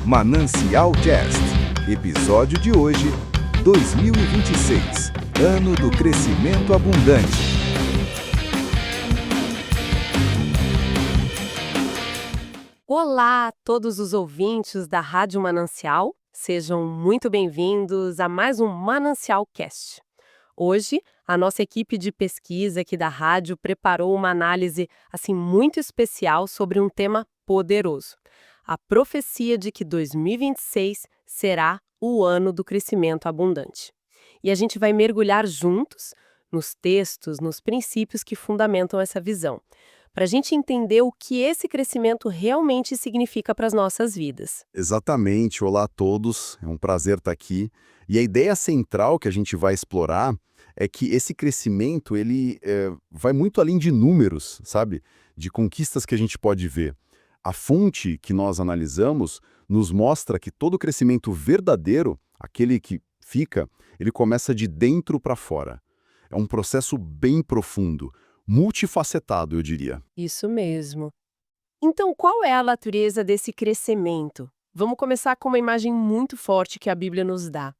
Manancial Cast. Episódio de hoje, 2026, Ano do Crescimento Abundante. Olá a todos os ouvintes da Rádio Manancial, sejam muito bem-vindos a mais um Manancial Cast. Hoje, a nossa equipe de pesquisa aqui da rádio preparou uma análise muito especial sobre um tema poderoso: a profecia de que 2026 será o ano do crescimento abundante. E a gente vai mergulhar juntos nos textos, nos princípios que fundamentam essa visão, para a gente entender o que esse crescimento realmente significa para as nossas vidas. Exatamente, olá a todos, é um prazer estar aqui. E a ideia central que a gente vai explorar é que esse crescimento ele vai muito além de números, sabe? De conquistas que a gente pode ver. A fonte que nós analisamos nos mostra que todo crescimento verdadeiro, aquele que fica, ele começa de dentro para fora. É um processo bem profundo, multifacetado, eu diria. Isso mesmo. Então, qual é a natureza desse crescimento? Vamos começar com uma imagem muito forte que a Bíblia nos dá.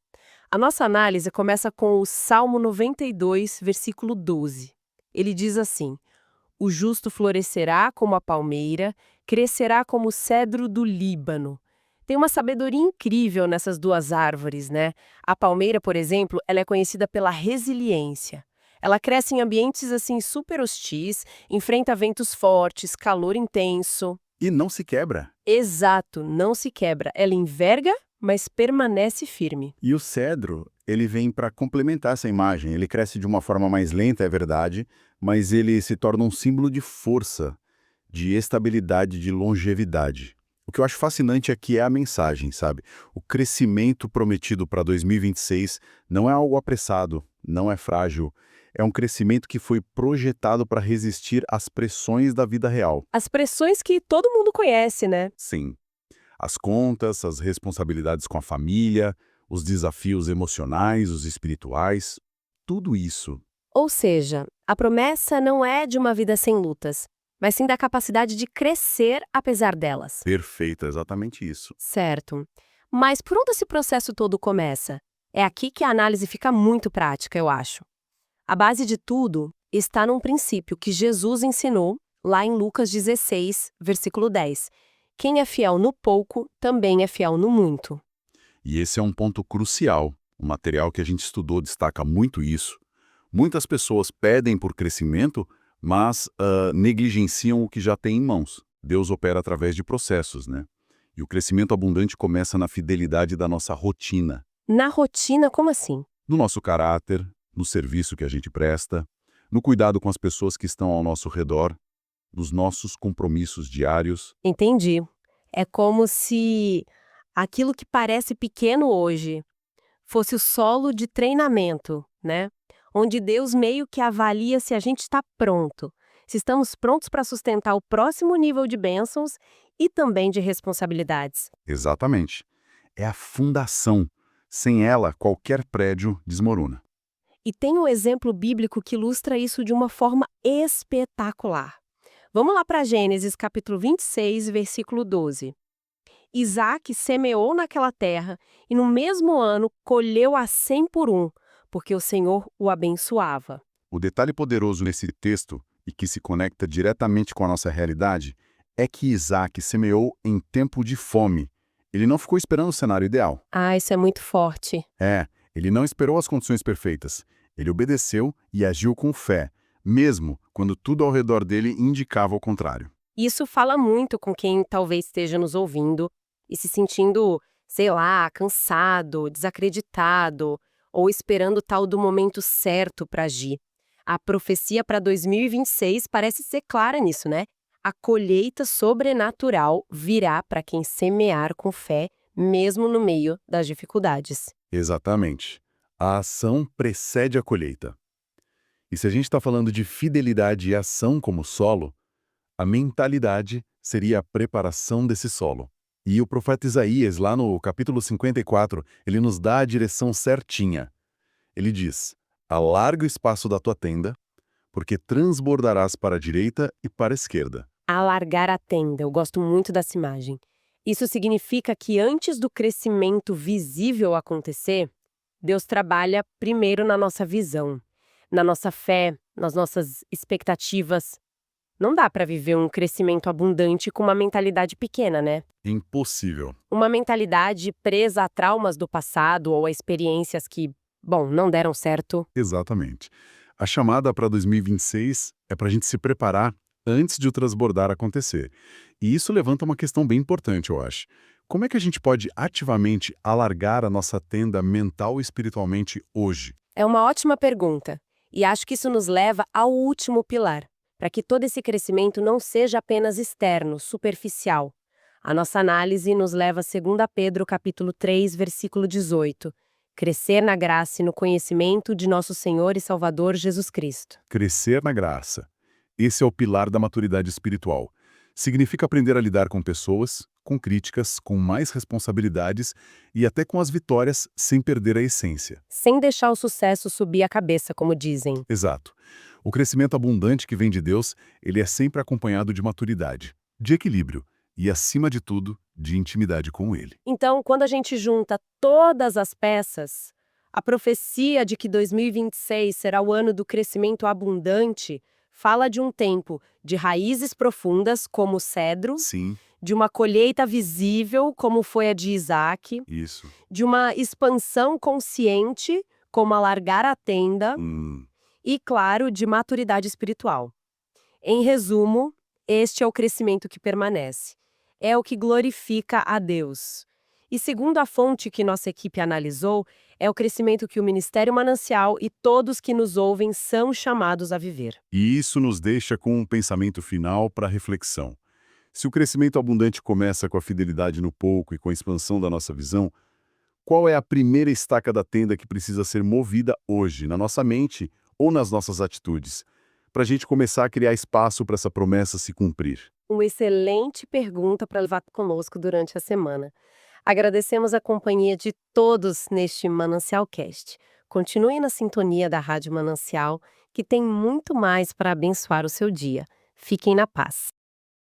A nossa análise começa com o Salmo 92, versículo 12. Ele diz assim: "O justo florescerá como a palmeira, crescerá como o cedro do Líbano." Tem uma sabedoria incrível nessas duas árvores, né? A palmeira, por exemplo, ela é conhecida pela resiliência. Ela cresce em ambientes super hostis, enfrenta ventos fortes, calor intenso. E não se quebra. Exato, não se quebra. Ela enverga, mas permanece firme. E o cedro, ele vem para complementar essa imagem. Ele cresce de uma forma mais lenta, é verdade, mas ele se torna um símbolo de força, de estabilidade, de longevidade. O que eu acho fascinante aqui é a mensagem, sabe? O crescimento prometido para 2026 não é algo apressado, não é frágil. É um crescimento que foi projetado para resistir às pressões da vida real. As pressões que todo mundo conhece, né? Sim. As contas, as responsabilidades com a família, os desafios emocionais, os espirituais, tudo isso. Ou seja, a promessa não é de uma vida sem lutas, mas sim da capacidade de crescer apesar delas. Perfeito, é exatamente isso. Certo. Mas por onde esse processo todo começa? É aqui que a análise fica muito prática, eu acho. A base de tudo está num princípio que Jesus ensinou lá em Lucas 16, versículo 10. Quem é fiel no pouco, também é fiel no muito. E esse é um ponto crucial. O material que a gente estudou destaca muito isso. Muitas pessoas pedem por crescimento, mas negligenciam o que já tem em mãos. Deus opera através de processos, né? E o crescimento abundante começa na fidelidade da nossa rotina. Na rotina, como assim? No nosso caráter, no serviço que a gente presta, no cuidado com as pessoas que estão ao nosso redor, nos nossos compromissos diários. Entendi. É como se aquilo que parece pequeno hoje fosse o solo de treinamento, né? Onde Deus meio que avalia se a gente está pronto, se estamos prontos para sustentar o próximo nível de bênçãos e também de responsabilidades. Exatamente. É a fundação. Sem ela, qualquer prédio desmorona. E tem um exemplo bíblico que ilustra isso de uma forma espetacular. Vamos lá para Gênesis, capítulo 26, versículo 12. Isaac semeou naquela terra e no mesmo ano colheu a 100 por um, porque o Senhor o abençoava. O detalhe poderoso nesse texto, e que se conecta diretamente com a nossa realidade, é que Isaac semeou em tempo de fome. Ele não ficou esperando o cenário ideal. Ah, isso é muito forte. Ele não esperou as condições perfeitas. Ele obedeceu e agiu com fé, mesmo quando tudo ao redor dele indicava o contrário. Isso fala muito com quem talvez esteja nos ouvindo e se sentindo, sei lá, cansado, desacreditado ou esperando o tal do momento certo para agir. A profecia para 2026 parece ser clara nisso, né? A colheita sobrenatural virá para quem semear com fé, mesmo no meio das dificuldades. Exatamente. A ação precede a colheita. E se a gente está falando de fidelidade e ação como solo, a mentalidade seria a preparação desse solo. E o profeta Isaías, lá no capítulo 54, ele nos dá a direção certinha. Ele diz: "Alarga o espaço da tua tenda, porque transbordarás para a direita e para a esquerda." Alargar a tenda, eu gosto muito dessa imagem. Isso significa que antes do crescimento visível acontecer, Deus trabalha primeiro na nossa visão, na nossa fé, nas nossas expectativas. Não dá para viver um crescimento abundante com uma mentalidade pequena, né? Impossível. Uma mentalidade presa a traumas do passado ou a experiências que, bom, não deram certo. Exatamente. A chamada para 2026 é para a gente se preparar antes de o transbordar acontecer. E isso levanta uma questão bem importante, eu acho. Como é que a gente pode ativamente alargar a nossa tenda mental e espiritualmente hoje? É uma ótima pergunta. E acho que isso nos leva ao último pilar, para que todo esse crescimento não seja apenas externo, superficial. A nossa análise nos leva a 2 Pedro capítulo 3, versículo 18. Crescer na graça e no conhecimento de nosso Senhor e Salvador Jesus Cristo. Crescer na graça. Esse é o pilar da maturidade espiritual. Significa aprender a lidar com pessoas, com críticas, com mais responsabilidades e até com as vitórias sem perder a essência. Sem deixar o sucesso subir a cabeça, como dizem. Exato. O crescimento abundante que vem de Deus, ele é sempre acompanhado de maturidade, de equilíbrio e, acima de tudo, de intimidade com Ele. Então, quando a gente junta todas as peças, a profecia de que 2026 será o ano do crescimento abundante fala de um tempo de raízes profundas, como o cedro, Sim, de uma colheita visível, como foi a de Isaac, isso. de uma expansão consciente, como alargar a tenda, e, claro, de maturidade espiritual. Em resumo, este é o crescimento que permanece. É o que glorifica a Deus. E segundo a fonte que nossa equipe analisou, é o crescimento que o Ministério Manancial e todos que nos ouvem são chamados a viver. E isso nos deixa com um pensamento final para reflexão. Se o crescimento abundante começa com a fidelidade no pouco e com a expansão da nossa visão, qual é a primeira estaca da tenda que precisa ser movida hoje, na nossa mente ou nas nossas atitudes, para a gente começar a criar espaço para essa promessa se cumprir? Uma excelente pergunta para levar conosco durante a semana. Agradecemos a companhia de todos neste Manancial Cast. Continue na sintonia da Rádio Manancial, que tem muito mais para abençoar o seu dia. Fiquem na paz.